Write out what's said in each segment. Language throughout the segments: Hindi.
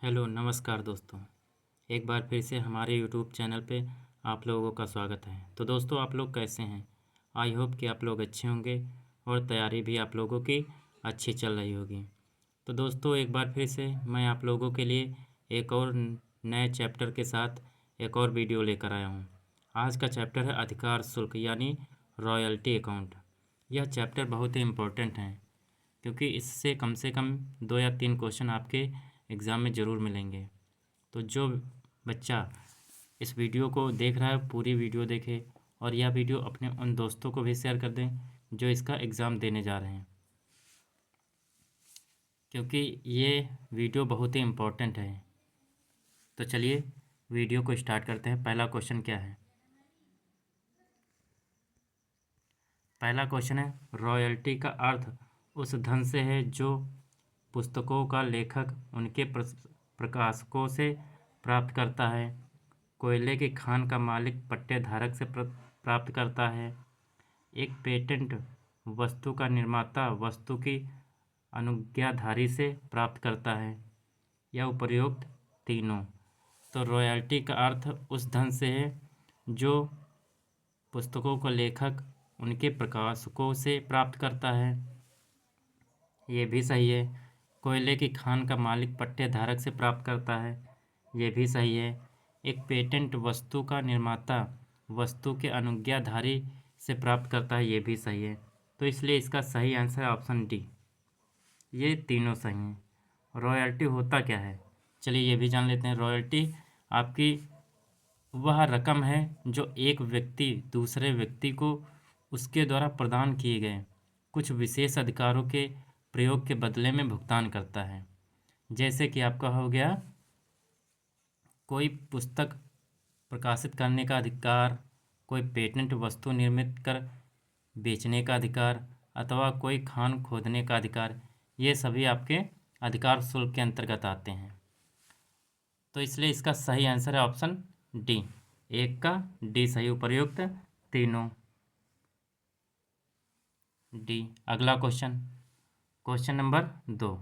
हेलो नमस्कार दोस्तों। एक बार फिर से हमारे यूट्यूब चैनल पे आप लोगों का स्वागत है। तो दोस्तों आप लोग कैसे हैं? आई होप कि आप लोग अच्छे होंगे और तैयारी भी आप लोगों की अच्छी चल रही होगी। तो दोस्तों एक बार फिर से मैं आप लोगों के लिए एक और नए चैप्टर के साथ एक और वीडियो लेकर आया हूँ। आज का चैप्टर है अधिकार शुल्क यानी रॉयल्टी अकाउंट। यह चैप्टर बहुत ही इम्पोर्टेंट है क्योंकि इससे कम से कम 2 या 3 क्वेश्चन आपके एग्ज़ाम में ज़रूर मिलेंगे। तो जो बच्चा इस वीडियो को देख रहा है पूरी वीडियो देखे और यह वीडियो अपने उन दोस्तों को भी शेयर कर दें जो इसका एग्ज़ाम देने जा रहे हैं, क्योंकि ये वीडियो बहुत ही इम्पोर्टेंट है। तो चलिए वीडियो को स्टार्ट करते हैं। पहला क्वेश्चन क्या है? पहला क्वेश्चन है रॉयल्टी का अर्थ उस धन से है जो पुस्तकों का लेखक उनके प्रकाशकों से प्राप्त करता है। कोयले की खान का मालिक पट्टेधारक से प्राप्त करता है। एक पेटेंट वस्तु का निर्माता वस्तु की अनुज्ञाधारी से प्राप्त करता है। या उपरोक्त तीनों। तो रॉयल्टी का अर्थ उस धन से है जो पुस्तकों का लेखक उनके प्रकाशकों से प्राप्त करता है। ये भी सही है। कोयले की खान का मालिक पट्टेधारक से प्राप्त करता है। ये भी सही है। एक पेटेंट वस्तु का निर्माता वस्तु के अनुज्ञाधारी से प्राप्त करता है। ये भी सही है। तो इसलिए इसका सही आंसर है ऑप्शन डी। ये तीनों सही हैं। रॉयल्टी होता क्या है? चलिए ये भी जान लेते हैं। रॉयल्टी आपकी वह रकम है जो एक व्यक्ति दूसरे व्यक्ति को उसके द्वारा प्रदान किए गए कुछ विशेष अधिकारों के प्रयोग के बदले में भुगतान करता है। जैसे कि आपका हो गया कोई पुस्तक प्रकाशित करने का अधिकार, कोई पेटेंट वस्तु निर्मित कर बेचने का अधिकार अथवा कोई खान खोदने का अधिकार। ये सभी आपके अधिकार शुल्क के अंतर्गत आते हैं। तो इसलिए इसका सही आंसर है ऑप्शन डी। एक का डी सही, उपर्युक्त तीनों डी। अगला क्वेश्चन, क्वेश्चन नंबर 2।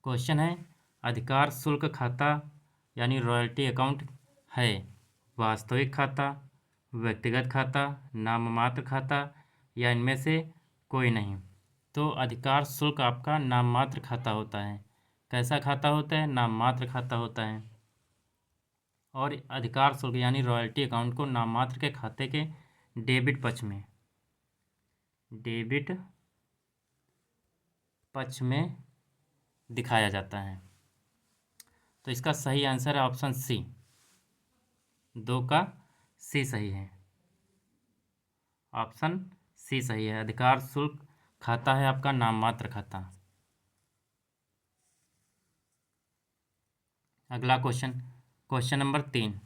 क्वेश्चन है अधिकार शुल्क खाता यानी रॉयल्टी अकाउंट है वास्तविक खाता, व्यक्तिगत खाता, नाममात्र खाता या इनमें से कोई नहीं। तो अधिकार शुल्क आपका नाममात्र खाता होता है। कैसा खाता होता है? नाममात्र खाता होता है। और अधिकार शुल्क यानी रॉयल्टी अकाउंट को नाममात्र के खाते के डेबिट पक्ष में दिखाया जाता है। तो इसका सही आंसर है ऑप्शन सी। 2 का सी सही है। ऑप्शन सी सही है। अधिकार शुल्क खाता है आपका नाममात्र खाता। अगला क्वेश्चन, क्वेश्चन नंबर 3।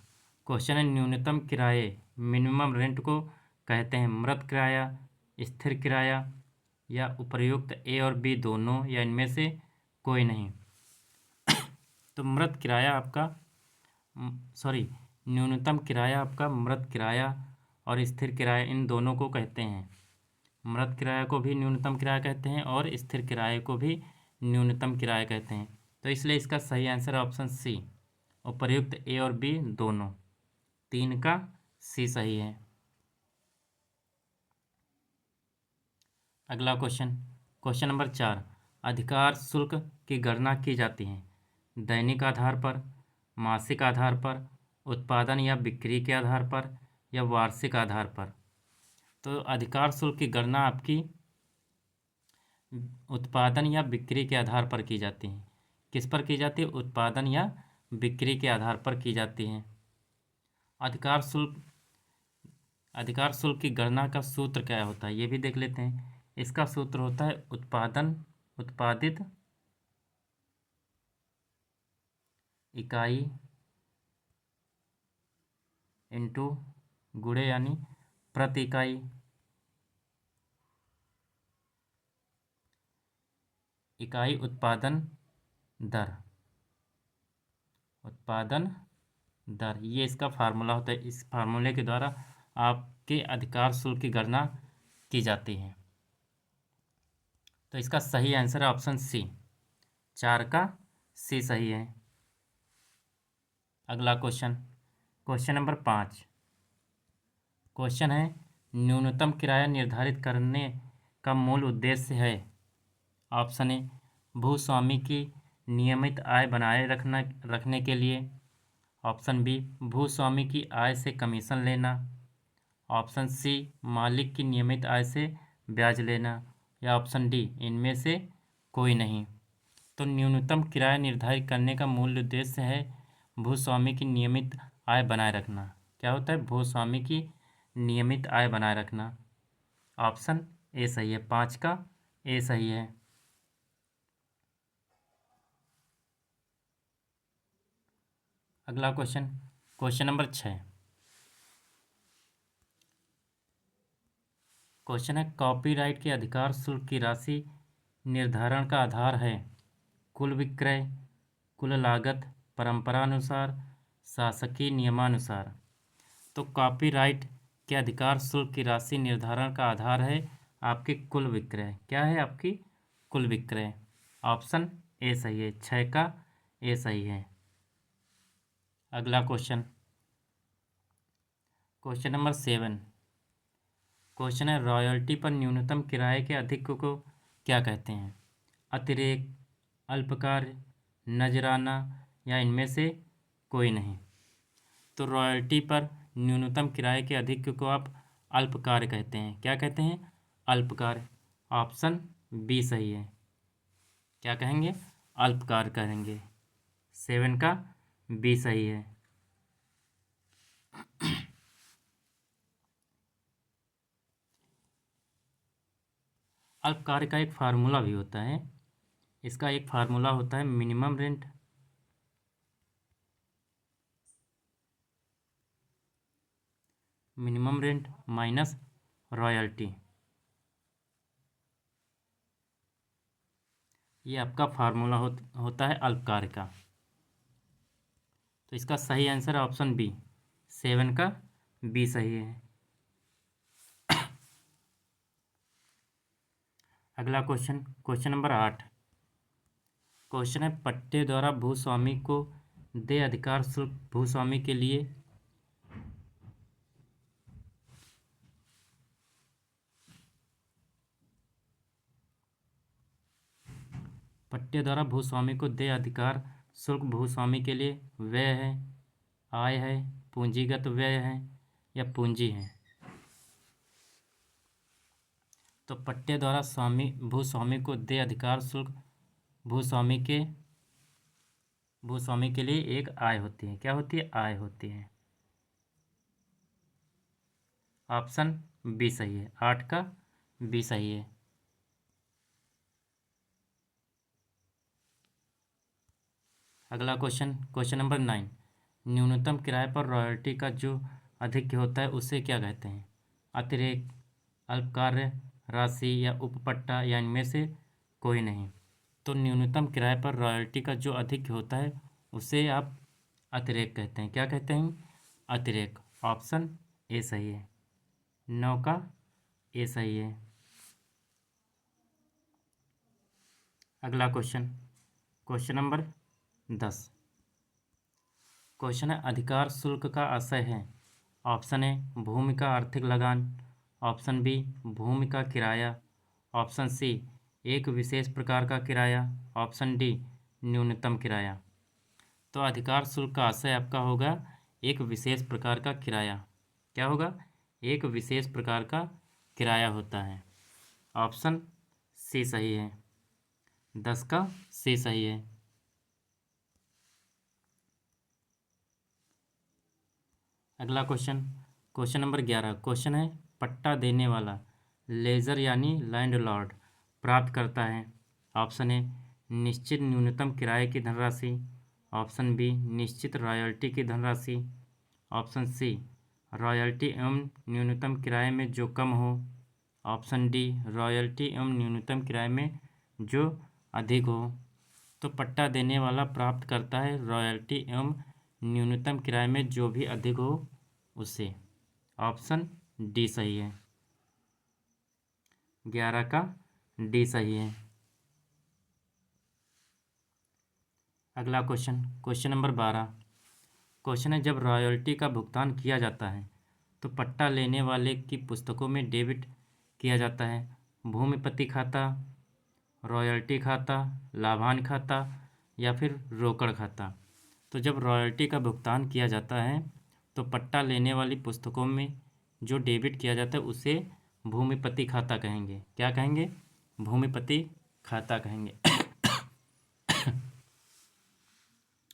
क्वेश्चन है न्यूनतम किराए मिनिमम रेंट को कहते हैं मृत किराया, स्थिर किराया या उपर्युक्त ए और बी दोनों या इनमें से कोई नहीं। तो मृत किराया आपका न्यूनतम किराया आपका मृत किराया और स्थिर किराया इन दोनों को कहते हैं। मृत किराया को भी न्यूनतम किराया कहते हैं और स्थिर किराए को भी न्यूनतम किराया कहते हैं। तो इसलिए इसका सही आंसर है ऑप्शन सी, उपर्युक्त ए और बी दोनों। 3 का सी सही है। अगला क्वेश्चन, क्वेश्चन नंबर 4। अधिकार शुल्क की गणना की जाती है दैनिक आधार पर, मासिक आधार पर, उत्पादन या बिक्री के आधार पर या वार्षिक आधार पर। तो अधिकार शुल्क की गणना आपकी उत्पादन या बिक्री के आधार पर की जाती है। किस पर की जाती है? उत्पादन या बिक्री के आधार पर की जाती है। अधिकार शुल्क की गणना का सूत्र क्या होता है ये भी देख लेते हैं। इसका सूत्र होता है उत्पादित इकाई इंटू गुणे यानी प्रति इकाई उत्पादन दर। ये इसका फार्मूला होता है। इस फार्मूले के द्वारा आपके अधिकार शुल्क की गणना की जाती है। तो इसका सही आंसर है ऑप्शन सी, 4 का सी सही है। अगला क्वेश्चन, क्वेश्चन नंबर 5। क्वेश्चन है, न्यूनतम किराया निर्धारित करने का मूल उद्देश्य है। ऑप्शन ए, भूस्वामी की नियमित आय बनाए रखने के लिए। ऑप्शन बी, भूस्वामी की आय से कमीशन लेना। ऑप्शन सी, मालिक की नियमित आय से ब्याज लेना। या ऑप्शन डी, इनमें से कोई नहीं। तो न्यूनतम किराया निर्धारित करने का मूल उद्देश्य है भूस्वामी की नियमित आय बनाए रखना। क्या होता है? भूस्वामी की नियमित आय बनाए रखना। ऑप्शन ए सही है, 5 का ए सही है। अगला क्वेश्चन, क्वेश्चन नंबर 6। क्वेश्चन है, कॉपीराइट के अधिकार शुल्क की राशि निर्धारण का आधार है कुल विक्रय, कुल लागत, परंपरानुसार, शासकीय नियमानुसार। तो कॉपीराइट के अधिकार शुल्क की राशि निर्धारण का आधार है आपकी कुल विक्रय। क्या है? आपकी कुल विक्रय। ऑप्शन ए सही है, 6 का ए सही है। अगला क्वेश्चन, क्वेश्चन नंबर 7। क्वेश्चन है, रॉयल्टी पर न्यूनतम किराए के अधिक को क्या कहते हैं? अतिरेक, अल्पकार्य, नजराना या इनमें से कोई नहीं। तो रॉयल्टी पर न्यूनतम किराए के अधिक को आप अल्पकार्य कहते हैं। क्या कहते हैं? अल्पकार्य। ऑप्शन बी सही है। क्या कहेंगे? अल्पकार्य कहेंगे। 7 का बी सही है। अल्पकार्य का एक फार्मूला भी होता है। इसका एक फार्मूला होता है मिनिमम रेंट माइनस रॉयल्टी। ये आपका फार्मूला होता है अल्पकार्य का। तो इसका सही आंसर है ऑप्शन बी, 7 का बी सही है। अगला क्वेश्चन, क्वेश्चन नंबर 8। क्वेश्चन है, पट्टे द्वारा भूस्वामी को देय अधिकार शुल्क भूस्वामी के लिए पट्टे द्वारा भूस्वामी को देय अधिकार शुल्क भूस्वामी के लिए व्यय है, आय है, पूंजीगत व्यय है या पूंजी है। तो पट्टे द्वारा भूस्वामी को देय अधिकार शुल्क भूस्वामी के लिए एक आय होती है। क्या होती है? आय होती है। ऑप्शन बी सही है, 8 का बी सही है। अगला क्वेश्चन, क्वेश्चन नंबर 9। न्यूनतम किराए पर रॉयल्टी का जो अधिक होता है उसे क्या कहते हैं? अतिरेक, अल्पकार्य राशि या उपपट्टा या इनमें से कोई नहीं। तो न्यूनतम किराए पर रॉयल्टी का जो अधिक होता है उसे आप अतिरेक कहते हैं। क्या कहते हैं? अतिरेक। ऑप्शन ए सही है, 9 का ए सही है। अगला क्वेश्चन, क्वेश्चन नंबर 10। क्वेश्चन है, अधिकार शुल्क का आशय है। ऑप्शन ए, भूमि का आर्थिक लगान। ऑप्शन बी, भूमि का किराया। ऑप्शन सी, एक विशेष प्रकार का किराया। ऑप्शन डी, न्यूनतम किराया। तो अधिकार शुल्क का आशय आपका होगा एक विशेष प्रकार का किराया। क्या होगा? एक विशेष प्रकार का किराया होता है। ऑप्शन सी सही है, 10 का सी सही है। अगला क्वेश्चन, क्वेश्चन नंबर 11। क्वेश्चन है, पट्टा देने वाला लेजर यानी लैंडलॉर्ड प्राप्त करता है। ऑप्शन ए, निश्चित न्यूनतम किराए की धनराशि। ऑप्शन बी, निश्चित रॉयल्टी की धनराशि। ऑप्शन सी, रॉयल्टी एवं न्यूनतम किराए में जो कम हो। ऑप्शन डी, रॉयल्टी एवं न्यूनतम किराए में जो अधिक हो। तो पट्टा देने वाला प्राप्त करता है रॉयल्टी एवं न्यूनतम किराए में जो भी अधिक हो उसे। ऑप्शन डी सही है, 11 का डी सही है। अगला क्वेश्चन, क्वेश्चन नंबर 12। क्वेश्चन है, जब रॉयल्टी का भुगतान किया जाता है तो पट्टा लेने वाले की पुस्तकों में डेबिट किया जाता है भूमिपति खाता, रॉयल्टी खाता, लाभांश खाता या फिर रोकड़ खाता। तो जब रॉयल्टी का भुगतान किया जाता है तो पट्टा लेने वाली पुस्तकों में जो डेबिट किया जाता है उसे भूमिपति खाता कहेंगे। क्या कहेंगे? भूमिपति खाता कहेंगे।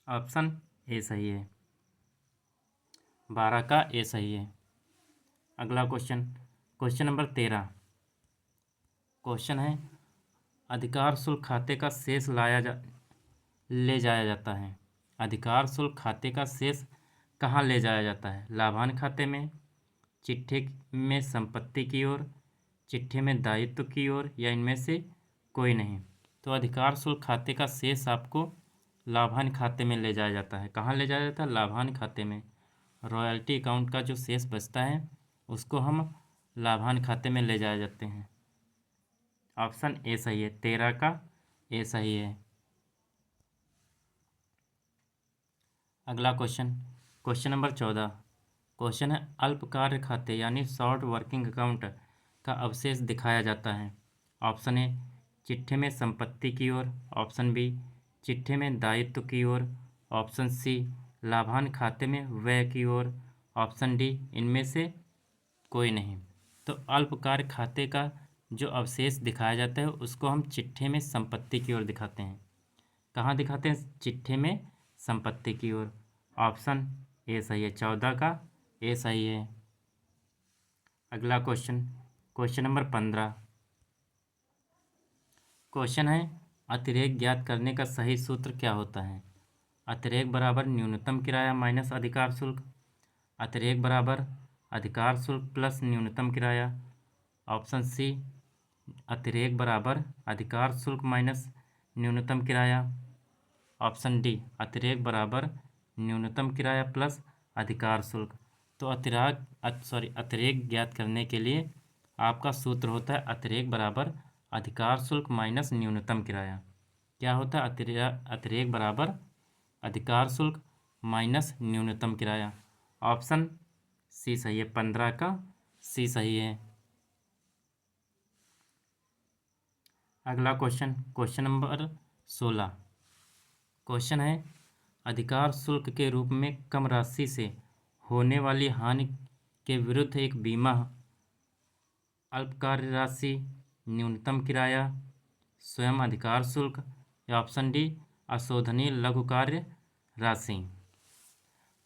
ऑप्शन ए सही है, 12 का ए सही है। अगला क्वेश्चन, क्वेश्चन नंबर 13। क्वेश्चन है, अधिकार शुल्क खाते का शेष ले जाया जाता है। अधिकार शुल्क खाते का शेष कहाँ ले जाया जाता है? लाभांश खाते में, चिट्ठे में संपत्ति की ओर, चिट्ठे में दायित्व की ओर, या इनमें से कोई नहीं। तो अधिकार शुल्क खाते का शेष आपको लाभांश खाते में ले जाया जाता है। कहाँ ले जाया जाता है? लाभांश खाते में। रॉयल्टी अकाउंट का जो शेष बचता है उसको हम लाभांश खाते में ले जाए जाते हैं। ऑप्शन ए सही है, 13 का ए सही है। अगला क्वेश्चन, क्वेश्चन नंबर 14। क्वेश्चन है, अल्प कार्य खाते यानी शॉर्ट वर्किंग अकाउंट का अवशेष दिखाया जाता है। ऑप्शन ए, चिट्ठे में संपत्ति की ओर, ऑप्शन बी, चिट्ठे में दायित्व की ओर, ऑप्शन सी, लाभांश खाते में व्यय की ओर, ऑप्शन डी, इनमें से कोई नहीं। तो अल्प कार्य खाते का जो अवशेष दिखाया जाता है उसको हम चिट्ठे में संपत्ति की ओर दिखाते हैं। कहाँ दिखाते हैं? चिट्ठे में संपत्ति की ओर। ऑप्शन ए सही है, 14 का ए सही है। अगला क्वेश्चन, क्वेश्चन नंबर 15। क्वेश्चन है, अतिरेक ज्ञात करने का सही सूत्र क्या होता है? अतिरेक बराबर न्यूनतम किराया माइनस अधिकार शुल्क, अतिरेक बराबर अधिकार शुल्क प्लस न्यूनतम किराया, ऑप्शन सी, अतिरेक बराबर अधिकार शुल्क माइनस न्यूनतम किराया, ऑप्शन डी, अतिरेक बराबर न्यूनतम किराया प्लस अधिकार शुल्क। तो अतिरेक ज्ञात करने के लिए आपका सूत्र होता है अतिरेक बराबर अधिकार शुल्क माइनस न्यूनतम किराया। क्या होता है? अतिरेक बराबर अधिकार शुल्क माइनस न्यूनतम किराया। ऑप्शन सी सही है, 15 का सी सही है। अगला क्वेश्चन, क्वेश्चन नंबर 16। क्वेश्चन है, अधिकार शुल्क के रूप में कम राशि से होने वाली हानि के विरुद्ध एक बीमा, अल्पकार्य राशि, न्यूनतम किराया, स्वयं अधिकार शुल्क, या ऑप्शन डी, अशोधनीय लघु कार्य राशि।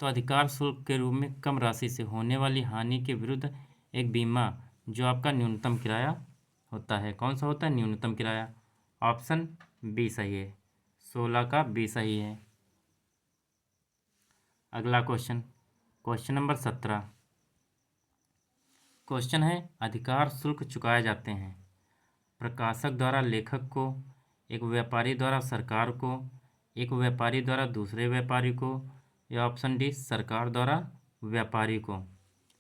तो अधिकार शुल्क के रूप में कम राशि से होने वाली हानि के विरुद्ध एक बीमा जो आपका न्यूनतम किराया होता है। कौन सा होता है? न्यूनतम किराया। ऑप्शन बी सही है, 16 का बी सही है। अगला क्वेश्चन, क्वेश्चन नंबर 17। क्वेश्चन है, अधिकार शुल्क चुकाए जाते हैं प्रकाशक द्वारा लेखक को, एक व्यापारी द्वारा सरकार को, एक व्यापारी द्वारा दूसरे व्यापारी को, या ऑप्शन डी, सरकार द्वारा व्यापारी को।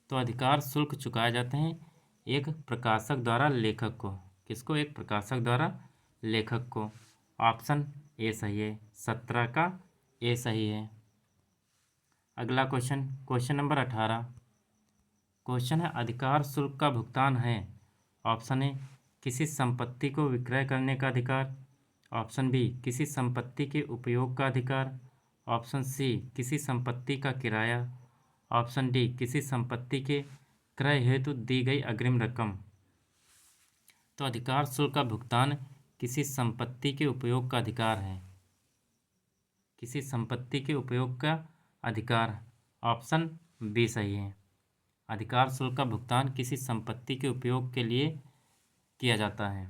तो अधिकार शुल्क चुकाए जाते हैं एक प्रकाशक द्वारा लेखक को। किसको? एक प्रकाशक द्वारा लेखक को। ऑप्शन ए सही है, 17 का ए सही है। अगला क्वेश्चन, क्वेश्चन नंबर 18। क्वेश्चन है, अधिकार शुल्क का भुगतान है। ऑप्शन ए, किसी संपत्ति को विक्रय करने का अधिकार, ऑप्शन बी, किसी संपत्ति के उपयोग का अधिकार, ऑप्शन सी, किसी संपत्ति का किराया, ऑप्शन डी, किसी संपत्ति के क्रय हेतु दी गई अग्रिम रकम। तो अधिकार शुल्क का भुगतान किसी संपत्ति के उपयोग का अधिकार है। किसी संपत्ति के उपयोग का अधिकार, ऑप्शन बी सही है। अधिकार शुल्क का भुगतान किसी संपत्ति के उपयोग के लिए किया जाता है।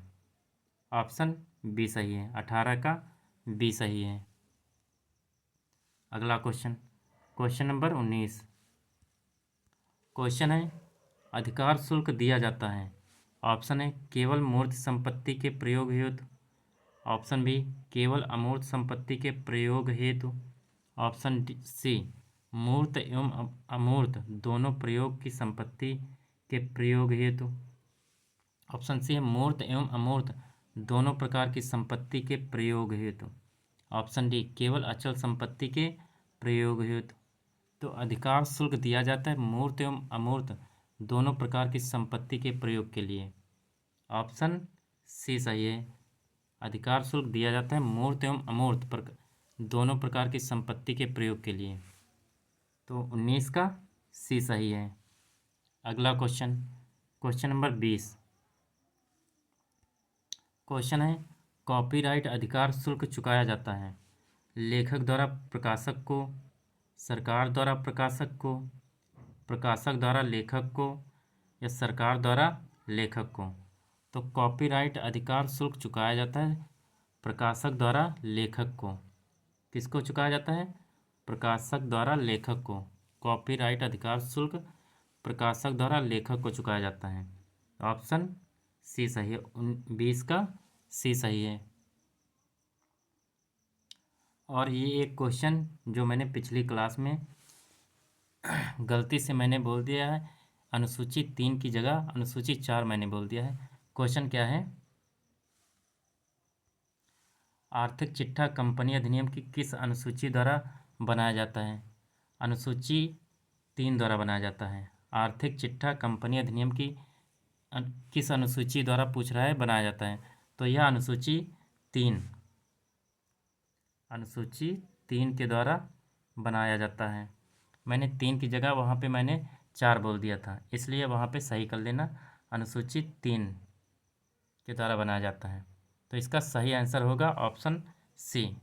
ऑप्शन बी सही है, 18 का बी सही है। अगला क्वेश्चन, क्वेश्चन नंबर 19। क्वेश्चन है, अधिकार शुल्क दिया जाता है। ऑप्शन है, केवल मूर्त संपत्ति के प्रयोग हेतु, ऑप्शन बी, केवल अमूर्त संपत्ति के प्रयोग हेतु, ऑप्शन सी, मूर्त एवं अमूर्त दोनों प्रयोग की संपत्ति के प्रयोग हेतु, ऑप्शन सी है, मूर्त एवं अमूर्त दोनों प्रकार की संपत्ति के प्रयोग हेतु। ऑप्शन डी केवल अचल संपत्ति के प्रयोग हेतु। तो अधिकार शुल्क दिया जाता है मूर्त एवं अमूर्त दोनों प्रकार की संपत्ति के प्रयोग के लिए। ऑप्शन सी सही है। अधिकार शुल्क दिया जाता है मूर्त एवं अमूर्त दोनों प्रकार की संपत्ति के प्रयोग के लिए। तो 19 का सी सही है। अगला क्वेश्चन, क्वेश्चन नंबर 20। क्वेश्चन है कॉपीराइट अधिकार शुल्क चुकाया जाता है लेखक द्वारा प्रकाशक को, सरकार द्वारा प्रकाशक को, प्रकाशक द्वारा लेखक को या सरकार द्वारा लेखक को। तो कॉपीराइट अधिकार शुल्क चुकाया जाता है प्रकाशक द्वारा लेखक को। किसको चुकाया जाता है? प्रकाशक द्वारा लेखक को। कॉपीराइट अधिकार शुल्क प्रकाशक द्वारा लेखक को चुकाया जाता है। ऑप्शन सी सही है। 20 का सी सही है। और ये एक क्वेश्चन जो मैंने पिछली क्लास में गलती से मैंने बोल दिया है, अनुसूची 3 की जगह अनुसूची 4 मैंने बोल दिया है। क्वेश्चन क्या है? आर्थिक चिट्ठा कंपनी अधिनियम की किस अनुसूची द्वारा बनाया जाता है? अनुसूची 3 द्वारा बनाया जाता है। आर्थिक चिट्ठा कंपनी अधिनियम की किस अनुसूची द्वारा पूछ रहा है बनाया जाता है? तो यह अनुसूची 3 के द्वारा बनाया जाता है। मैंने 3 की जगह वहाँ पे मैंने 4 बोल दिया था, इसलिए वहाँ पे सही कर लेना, अनुसूची 3 के द्वारा बनाया जाता है। तो इसका सही आंसर होगा ऑप्शन सी।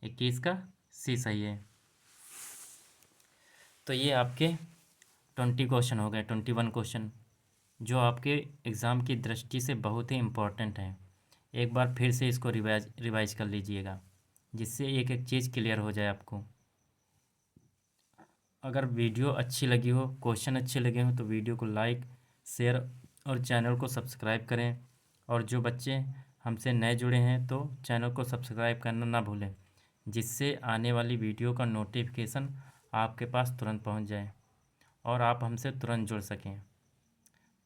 21 का सी सही है। तो ये आपके 20 क्वेश्चन हो गए, 21 क्वेश्चन जो आपके एग्ज़ाम की दृष्टि से बहुत ही इम्पोर्टेंट है। एक बार फिर से इसको रिवाइज कर लीजिएगा, जिससे एक एक चीज़ क्लियर हो जाए आपको। अगर वीडियो अच्छी लगी हो, क्वेश्चन अच्छे लगे हो, तो वीडियो को लाइक, शेयर और चैनल को सब्सक्राइब करें। और जो बच्चे हमसे नए जुड़े हैं तो चैनल को सब्सक्राइब करना ना भूलें, जिससे आने वाली वीडियो का नोटिफिकेशन आपके पास तुरंत पहुंच जाए और आप हमसे तुरंत जुड़ सकें।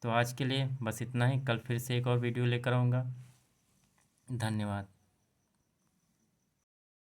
तो आज के लिए बस इतना ही। कल फिर से एक और वीडियो लेकर आऊँगा। धन्यवाद।